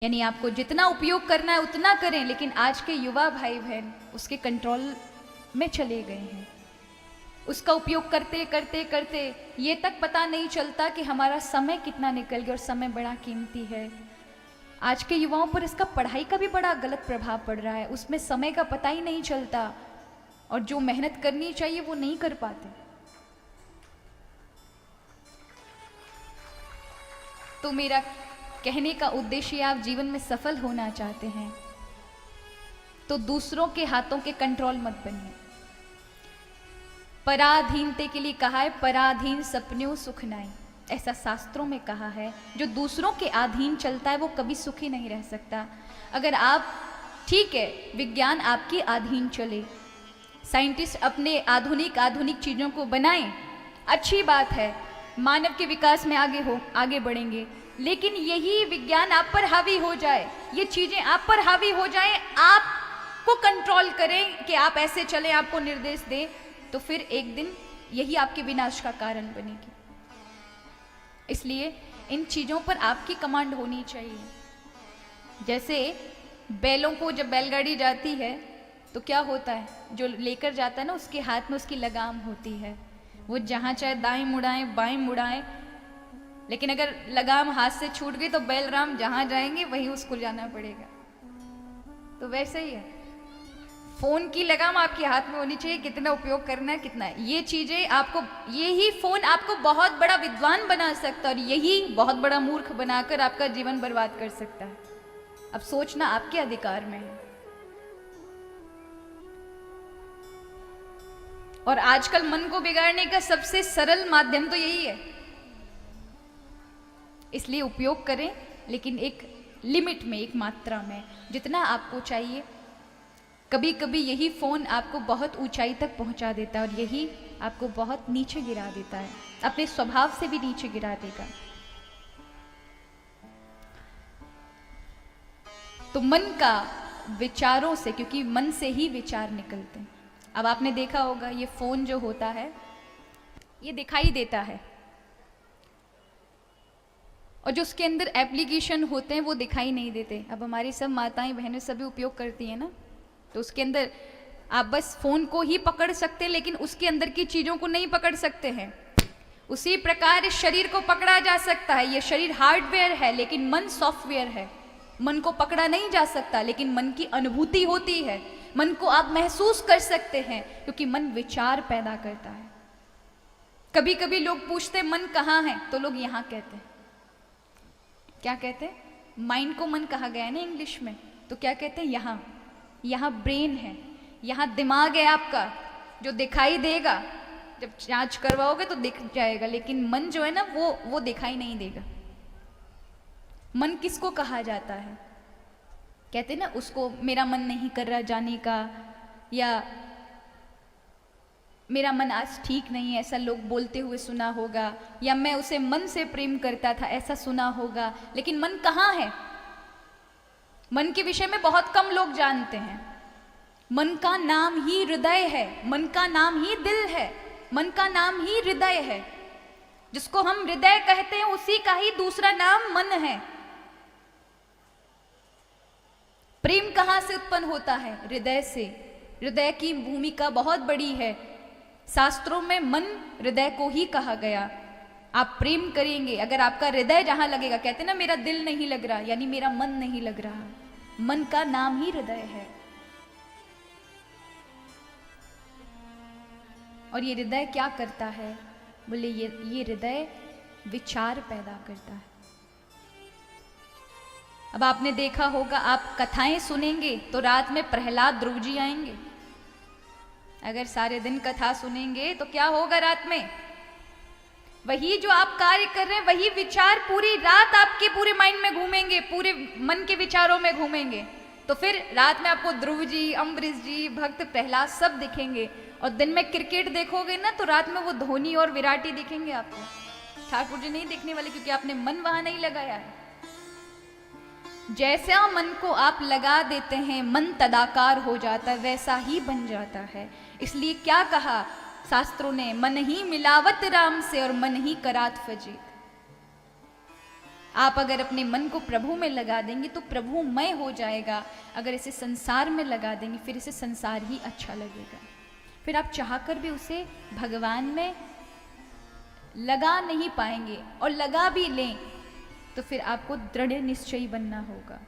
यानी आपको जितना उपयोग करना है उतना करें, लेकिन आज के युवा भाई बहन उसके कंट्रोल में चले गए हैं। उसका उपयोग करते करते करते ये तक पता नहीं चलता कि हमारा समय कितना निकल गया, और समय बड़ा कीमती है। आज के युवाओं पर इसका पढ़ाई का भी बड़ा गलत प्रभाव पड़ रहा है, उसमें समय का पता ही नहीं चलता, और जो मेहनत करनी चाहिए वो नहीं कर पाते। तो मेरा कहने का उद्देश्य, आप जीवन में सफल होना चाहते हैं तो दूसरों के हाथों के कंट्रोल मत बनिए। पराधीनते के लिए कहा है, पराधीन सपन्यों सुख नाई, ऐसा शास्त्रों में कहा है। जो दूसरों के अधीन चलता है वो कभी सुखी नहीं रह सकता। अगर आप, ठीक है, विज्ञान आपके अधीन चले, साइंटिस्ट अपने आधुनिक चीजों को बनाएं, अच्छी बात है, मानव के विकास में आगे बढ़ेंगे, लेकिन यही विज्ञान आप पर हावी हो जाए, ये चीजें आप पर हावी हो जाएं, आपको कंट्रोल करें कि आप ऐसे चलें, आपको निर्देश दें, तो फिर एक दिन यही आपके विनाश का कारण बनेगी। इसलिए इन चीजों पर आपकी कमांड होनी चाहिए। जैसे बैलों को जब बैलगाड़ी जाती है तो क्या होता है, जो लेकर जाता है ना उसके हाथ में उसकी लगाम होती है, वो जहां चाहे दाएं मुड़ाएं बाएं मुड़ाएं, लेकिन अगर लगाम हाथ से छूट गई तो बैलराम जहां जाएंगे वहीं उसको जाना पड़ेगा। तो वैसे ही है, फोन की लगाम आपके हाथ में होनी चाहिए, कितना उपयोग करना है कितना है। ये चीजें आपको, यही फोन आपको बहुत बड़ा विद्वान बना सकता है, और यही बहुत बड़ा मूर्ख बनाकर आपका जीवन बर्बाद कर सकता है। अब सोचना आपके अधिकार में है। और आजकल मन को बिगाड़ने का सबसे सरल माध्यम तो यही है। इसलिए उपयोग करें, लेकिन एक लिमिट में, एक मात्रा में, जितना आपको चाहिए। कभी कभी यही फोन आपको बहुत ऊंचाई तक पहुंचा देता है, और यही आपको बहुत नीचे गिरा देता है, अपने स्वभाव से भी नीचे गिरा देगा। तो मन का विचारों से, क्योंकि मन से ही विचार निकलते हैं। अब आपने देखा होगा, ये फोन जो होता है ये दिखाई देता है, और जो उसके अंदर एप्लीकेशन होते हैं वो दिखाई नहीं देते। अब हमारी सब माताएं बहनें सभी उपयोग करती हैं ना, तो उसके अंदर आप बस फोन को ही पकड़ सकते हैं, लेकिन उसके अंदर की चीजों को नहीं पकड़ सकते हैं। उसी प्रकार शरीर को पकड़ा जा सकता है, ये शरीर हार्डवेयर है लेकिन मन सॉफ्टवेयर है। मन को पकड़ा नहीं जा सकता, लेकिन मन की अनुभूति होती है, मन को आप महसूस कर सकते हैं, क्योंकि मन विचार पैदा करता है। कभी कभी लोग पूछते हैं मन कहाँ है, तो लोग यहाँ कहते हैं, क्या कहते हैं, माइंड को मन कहा गया है ना इंग्लिश में, तो क्या कहते हैं, यहाँ ब्रेन है, यहाँ दिमाग है आपका, जो दिखाई देगा, जब जांच करवाओगे तो दिख जाएगा, लेकिन मन जो है ना वो दिखाई नहीं देगा। मन किसको कहा जाता है, कहते हैं ना उसको, मेरा मन नहीं कर रहा जाने का, या मेरा मन आज ठीक नहीं है, ऐसा लोग बोलते हुए सुना होगा, या मैं उसे मन से प्रेम करता था, ऐसा सुना होगा। लेकिन मन कहाँ है, मन के विषय में बहुत कम लोग जानते हैं। मन का नाम ही हृदय है, मन का नाम ही दिल है, मन का नाम ही हृदय है। जिसको हम हृदय कहते हैं उसी का ही दूसरा नाम मन है। प्रेम कहाँ से उत्पन्न होता है, हृदय से। हृदय की भूमिका बहुत बड़ी है, शास्त्रों में मन हृदय को ही कहा गया। आप प्रेम करेंगे, अगर आपका हृदय जहां लगेगा, कहते ना मेरा दिल नहीं लग रहा, यानी मेरा मन नहीं लग रहा, मन का नाम ही हृदय है। और ये हृदय क्या करता है, बोले ये हृदय विचार पैदा करता है। अब आपने देखा होगा, आप कथाएं सुनेंगे तो रात में प्रहलाद ध्रुव जी आएंगे। अगर सारे दिन कथा सुनेंगे तो क्या होगा, रात में वही जो आप कार्य कर रहे हैं, वही विचार पूरी रात आपके पूरे माइंड में घूमेंगे, पूरे मन के विचारों में घूमेंगे। तो फिर रात में आपको ध्रुव जी, अम्बरीश जी, भक्त प्रहलाद सब दिखेंगे, और दिन में क्रिकेट देखोगे ना तो रात में वो धोनी और विराट दिखेंगे आपको। ठाकुर जी नहीं दिखने वाले, क्योंकि आपने मन वहां नहीं लगाया है। जैसा मन को आप लगा देते हैं, मन तदाकार हो जाता है, वैसा ही बन जाता है। इसलिए क्या कहा शास्त्रों ने, मन ही मिलावत राम से और मन ही करात फजीत। आप अगर अपने मन को प्रभु में लगा देंगे तो प्रभुमय हो जाएगा। अगर इसे संसार में लगा देंगे फिर इसे संसार ही अच्छा लगेगा। फिर आप चाहकर भी उसे भगवान में लगा नहीं पाएंगे, और लगा भी लें तो फिर आपको दृढ़ निश्चयी बनना होगा।